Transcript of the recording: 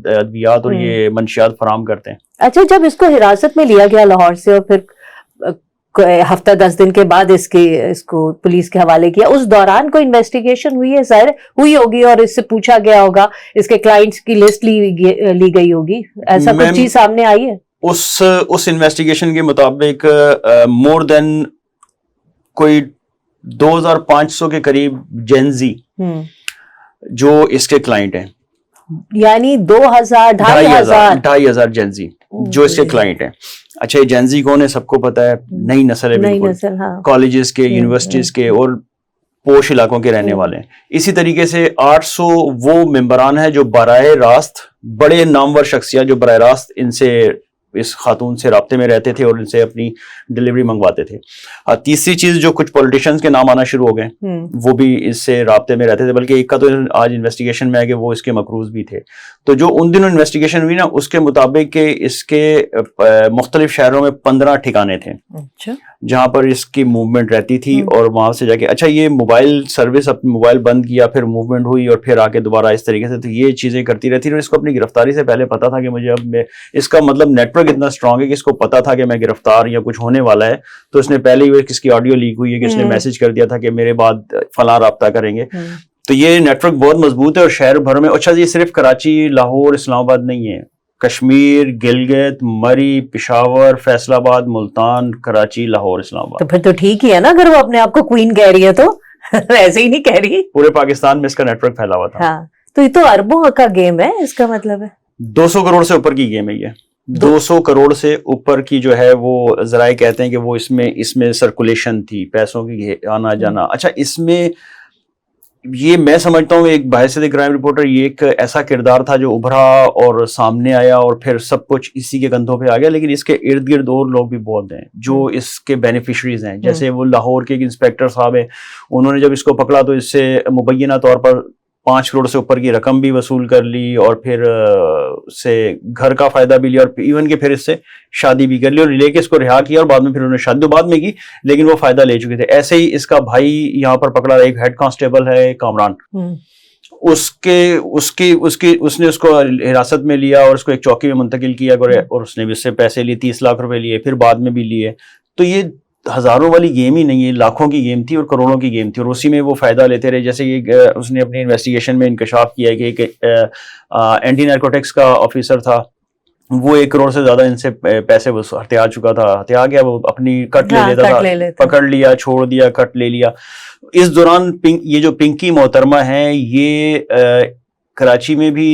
ادویات اور یہ منشیات فراہم کرتے ہیں. اچھا, جب اس کو حراست میں لیا گیا لاہور سے اور پھر ہفتہ 10 دن کے بعد اس کو پولیس کے حوالے کیا, اس دوران کوئی انویسٹیگیشن ہوئی ہے؟ ظاہر ہوئی ہوگی, اور اس سے پوچھا گیا ہوگا, اس کے کلائنٹس کی لسٹ لی گئی ہوگی, ایسا کچھ چیز سامنے آئی ہے؟ اس انویسٹیگیشن کے مطابق مور دین کوئی 2500 کے قریب جینزی جو اس کے کلائنٹ ہیں, یعنی 2500 جینزی جو اس کے کلائنٹ ہیں. اچھا, یہ جینزی کون ہے سب کو پتا ہے, نئی نسل ہے بالکل, کالجز کے, یونیورسٹیز کے اور پوش علاقوں کے رہنے والے ہیں. اسی طریقے سے 800 وہ ممبران ہیں جو براہ راست, بڑے نامور شخصیات جو براہ راست ان سے, اس خاتون سے رابطے میں رہتے تھے اور ان سے اپنی ڈلیوری منگواتے تھے. تیسری چیز, جو کچھ پولیٹیشنز کے نام آنا شروع ہو گئے, وہ بھی اس سے رابطے میں رہتے تھے, بلکہ ایک کا تو آج انویسٹیگیشن میں ہے کہ وہ اس کے مقروض بھی تھے. تو جو ان دنوں انویسٹیگیشن ہوئی نا, اس کے مطابق کہ اس کے مختلف شہروں میں 15 ٹھکانے تھے جہاں پر اس کی موومنٹ رہتی تھی, اور وہاں سے جا کے اچھا یہ موبائل سروس, اپنی موبائل بند کیا, پھر موومنٹ ہوئی اور پھر آ کے دوبارہ اس طریقے سے, تو یہ چیزیں کرتی رہتی. اور اس کو اپنی گرفتاری سے پہلے پتا تھا کہ مجھے اب میں, اس کا مطلب نیٹ ورک اتنا اسٹرانگ ہے کہ اس کو پتا تھا کہ میں گرفتار یا کچھ ہونے والا ہے, تو اس نے پہلے ہی کس کی آڈیو لیک ہوئی ہے کہ اس نے میسج کر دیا تھا کہ میرے بعد فلاں رابطہ کریں گے. تو یہ نیٹ ورک بہت مضبوط ہے, اور شہر بھر میں. اچھا یہ صرف کراچی, لاہور, اسلام آباد نہیں ہے, کشمیر, گلگت, مری, پشاور, فیصل آباد, ملتان, کراچی, لاہور, اسلام آباد. تو پھر تو ٹھیک ہی ہے نا, اگر وہ اپنے آپ کو کوئین کہہ رہی ہے تو ایسے ہی نہیں کہہ رہی. پورے پاکستان میں اس کا نیٹ ورک پھیلا ہوا تھا. ہاں, تو یہ تو اربوں کا گیم ہے, اس کا مطلب ہے 200 کروڑ سے اوپر کی گیم ہے یہ. 200 کروڑ سے اوپر کی جو ہے وہ ذرائع کہتے ہیں کہ وہ اس میں سرکولیشن تھی, پیسوں کی آنا جانا. اچھا, اس میں یہ میں سمجھتا ہوں ایک بحیثیت کرائم رپورٹر یہ ایک ایسا کردار تھا جو ابھرا اور سامنے آیا, اور پھر سب کچھ اسی کے کندھوں پہ آ گیا. لیکن اس کے ارد گرد اور لوگ بھی بہت ہیں جو اس کے بینیفیشریز ہیں. جیسے وہ لاہور کے ایک انسپیکٹر صاحب ہیں, انہوں نے جب اس کو پکڑا تو اس سے مبینہ طور پر 5 کروڑ سے اوپر کی رقم بھی وصول کر لی, اور پھر اس سے گھر کا فائدہ بھی لیا, اور ایون کہ پھر اس سے شادی بھی کر لی, اور لے کے اس کو رہا کیا, اور بعد میں پھر انہوں نے شادی تو بعد میں کی, لیکن وہ فائدہ لے چکے تھے. ایسے ہی اس کا بھائی یہاں پر پکڑا, ایک ہیڈ کانسٹیبل ہے کامران, اس نے اس کو حراست میں لیا اور اس کو ایک چوکی میں منتقل کیا, اور اس نے بھی اس سے پیسے لیے, 30 لاکھ روپے لیے, پھر بعد میں بھی لیے. تو یہ ہزاروں والی گیم ہی نہیں ہے, لاکھوں کی گیم تھی اور کروڑوں کی گیم تھی, اور اسی میں وہ فائدہ لیتے رہے. جیسے یہ اس نے اپنی انویسٹیگیشن میں انکشاف کیا ہے کہ ایک اینٹی نارکوٹکس کا آفیسر تھا, وہ 1 کروڑ سے زیادہ ان سے پیسے ہتھیا چکا تھا, ہتھیا گیا, وہ اپنی کٹ لے لیتا تھا, پکڑ لیا, چھوڑ دیا, کٹ لے لیا. اس دوران یہ جو پنکی محترمہ ہیں, یہ کراچی میں بھی